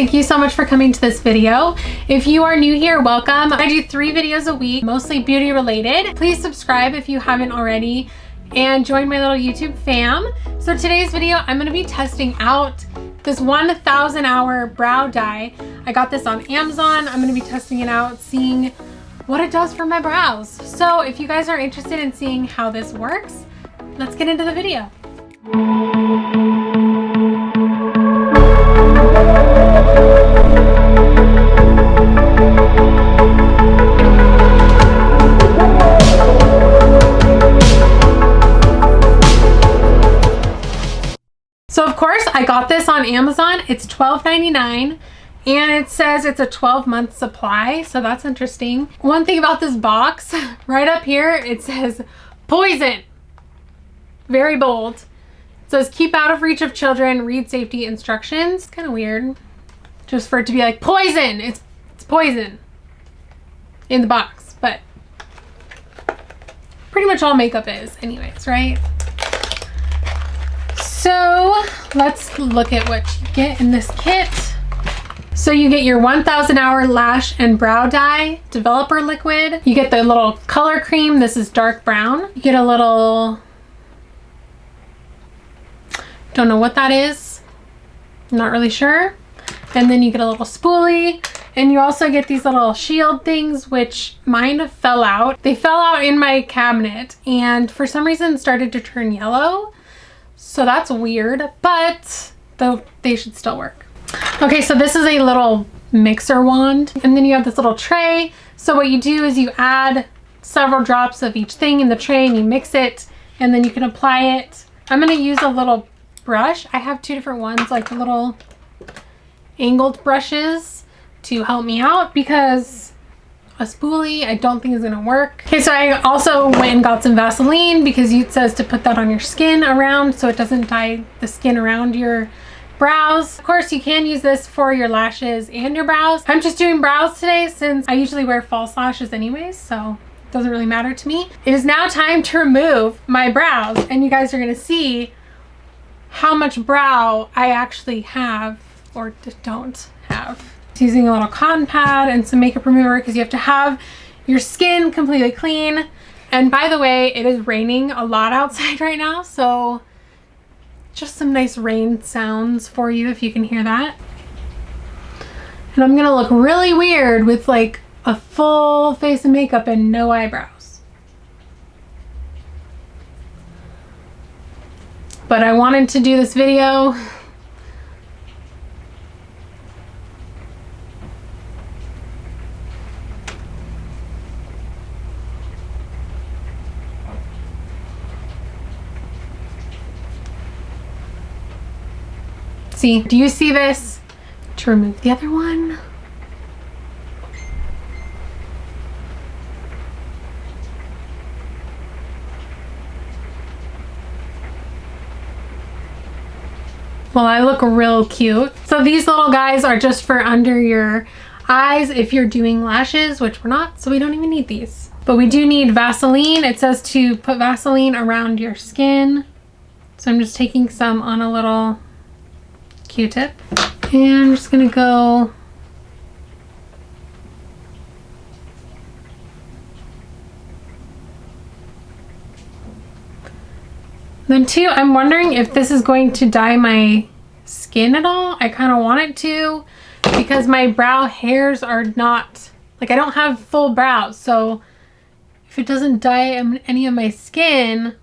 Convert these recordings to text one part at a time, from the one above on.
thank you so much for coming to this video. If you are new here, welcome. I do 3 videos a week, mostly beauty related. Please subscribe if you haven't already and join my little YouTube fam. So today's video, I'm gonna be testing out this 1,000 hour brow dye. I got this on Amazon. I'm gonna be testing it out, seeing what it does for my brows. So if you guys are interested in seeing how this works, let's get into the video. So of course I got this on Amazon. It's $12.99 and it says it's a 12-month supply, so that's interesting. One thing about this box, right up here, it says poison. Very bold. It says keep out of reach of children, read safety instructions. Kind of weird just for it to be like poison. It's poison in the box, but pretty much all makeup is anyways, right? So let's look at what you get in this kit. So you get your 1,000 hour lash and brow dye developer liquid. You get the little color cream. This is dark brown. You get a little, don't know what that is. Not really sure. And then you get a little spoolie. And you also get these little shield things, which mine fell out. They fell out in my cabinet and for some reason started to turn yellow. So that's weird, but though they should still work. Okay, so this is a little mixer wand, and then you have this little tray. So what you do is you add several drops of each thing in the tray and you mix it, and then you can apply it. I'm gonna use a little brush. I have 2 different ones, like little angled brushes to help me out because a spoolie I don't think is gonna work. Okay, so I also went and got some Vaseline because it says to put that on your skin around so it doesn't dye the skin around your brows. Of course, you can use this for your lashes and your brows. I'm just doing brows today since I usually wear false lashes anyways, so it doesn't really matter to me. It is now time to remove my brows, and you guys are gonna see how much brow I actually have or don't have. Using a little cotton pad and some makeup remover because you have to have your skin completely clean. And by the way, it is raining a lot outside right now, so just some nice rain sounds for you if you can hear that. And I'm gonna look really weird with like a full face of makeup and no eyebrows. But I wanted to do this video. See, do you see this? To remove the other one. Well, I look real cute. So these little guys are just for under your eyes if you're doing lashes, which we're not, so we don't even need these. But we do need Vaseline. It says to put Vaseline around your skin. So I'm just taking some on a little Q-tip, and I'm just gonna go then too. I'm wondering if this is going to dye my skin at all. I kind of want it to because my brow hairs are not like, I don't have full brows, so if it doesn't dye any of my skin,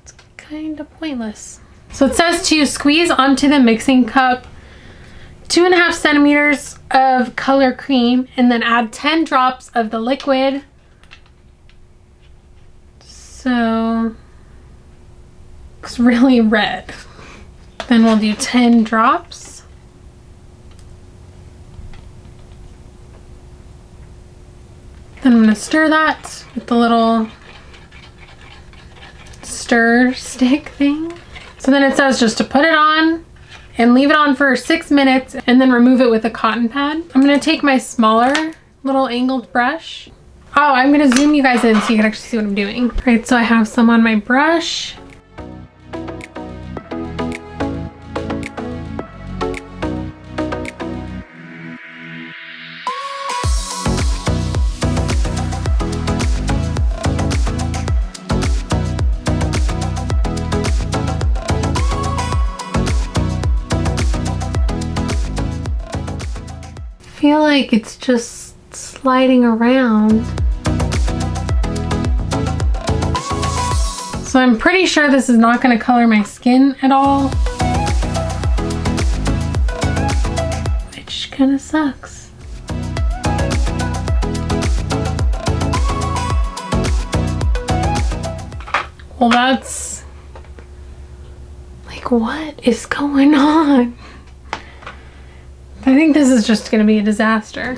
it's kind of pointless. So it says to squeeze onto the mixing cup 2.5 centimeters of color cream and then add 10 drops of the liquid. So it's really red. Then we'll do 10 drops. Then I'm gonna stir that with the little stir stick thing. So then it says just to put it on and leave it on for 6 minutes and then remove it with a cotton pad. I'm gonna take my smaller little angled brush. Oh, I'm gonna zoom you guys in so you can actually see what I'm doing. Right, so I have some on my brush. feel like it's just sliding around. So I'm pretty sure this is not going to color my skin at all, which kind of sucks. Well, that's like, what is going on? I think this is just gonna be a disaster.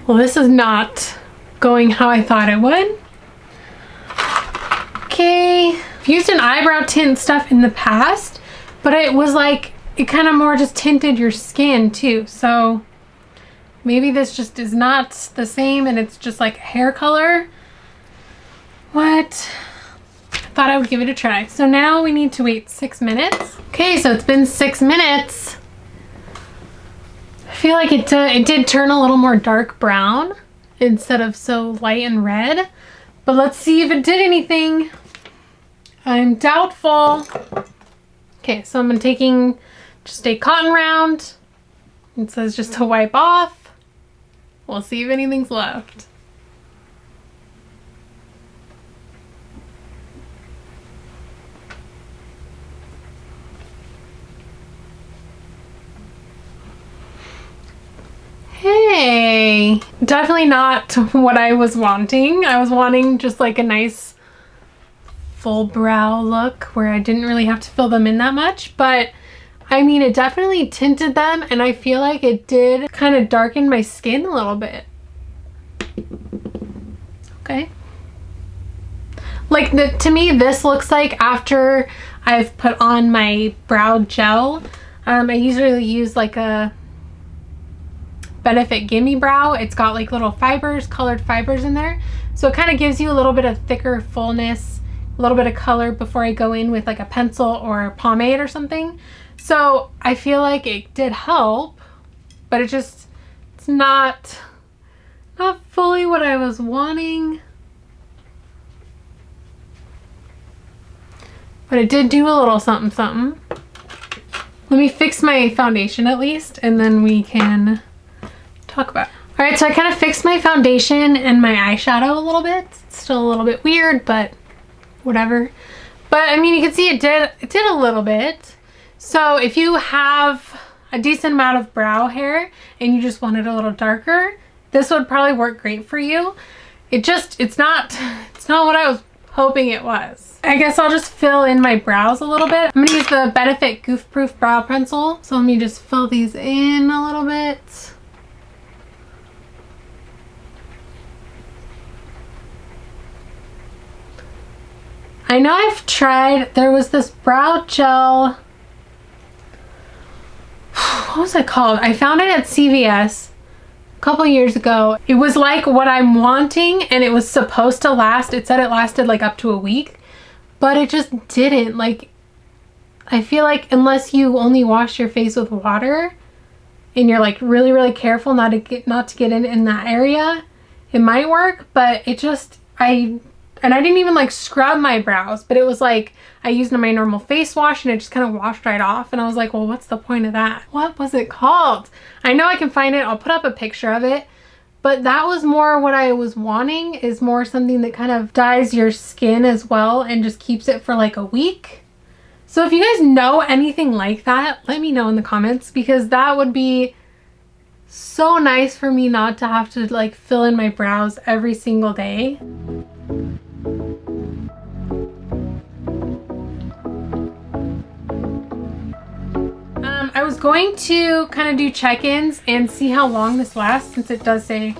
Well, this is not going how I thought it would. Okay, I've used an eyebrow tint stuff in the past, but it was like, it kind of more just tinted your skin too. So maybe this just is not the same and it's just like hair color. What? I thought I would give it a try. So now we need to wait 6 minutes. Okay, so it's been 6 minutes. I feel like it did turn a little more dark brown instead of so light and red. But let's see if it did anything. I'm doubtful. Okay, so I'm taking just a cotton round. It says just to wipe off. We'll see if anything's left. Hey, definitely not what I was wanting. I was wanting just like a nice full brow look where I didn't really have to fill them in that much, but I mean, it definitely tinted them and I feel like it did kind of darken my skin a little bit. Okay. Like, to me, this looks like after I've put on my brow gel. I usually use like a Benefit Gimme Brow. It's got like little fibers, colored fibers in there. So it kind of gives you a little bit of thicker fullness, a little bit of color before I go in with like a pencil or pomade or something. So I feel like it did help, but it's not fully what I was wanting. But it did do a little something something. Let me fix my foundation at least, and then we can talk about it. All right, so I kind of fixed my foundation and my eyeshadow a little bit. It's still a little bit weird, but whatever. But I mean, you can see it did a little bit. So if you have a decent amount of brow hair and you just want it a little darker, this would probably work great for you. It's not what I was hoping it was. I guess I'll just fill in my brows a little bit. I'm gonna use the Benefit Goof Proof Brow Pencil. So let me just fill these in a little bit. I know I've tried, there was this brow gel, what was it called? I found it at CVS a couple years ago. It was like what I'm wanting and it was supposed to last. It said it lasted like up to a week, but it just didn't. Like, I feel like unless you only wash your face with water and you're like really, really careful not to get in that area, it might work, but it just, and I didn't even like scrub my brows, but it was like I used my normal face wash and it just kind of washed right off. And I was like, well, what's the point of that? What was it called? I know I can find it. I'll put up a picture of it. But that was more what I was wanting, is more something that kind of dyes your skin as well and just keeps it for like a week. So if you guys know anything like that, let me know in the comments, because that would be so nice for me not to have to like fill in my brows every single day. I was going to kind of do check-ins and see how long this lasts, since it does say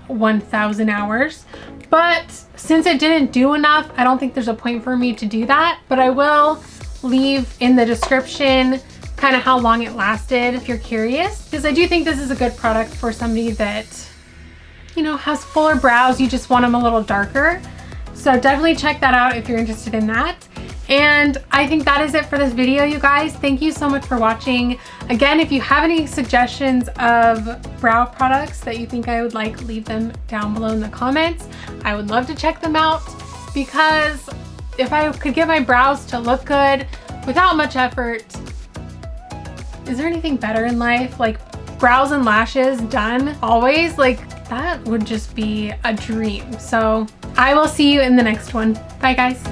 1,000 hours. But since it didn't do enough, I don't think there's a point for me to do that. But I will leave in the description kind of how long it lasted if you're curious, because I do think this is a good product for somebody that, you know, has fuller brows. You just want them a little darker. So definitely check that out if you're interested in that. And I think that is it for this video, you guys. Thank you so much for watching. Again, if you have any suggestions of brow products that you think I would like, leave them down below in the comments. I would love to check them out, because if I could get my brows to look good without much effort, is there anything better in life? Like brows and lashes done always, like that would just be a dream. So I will see you in the next one. Bye guys.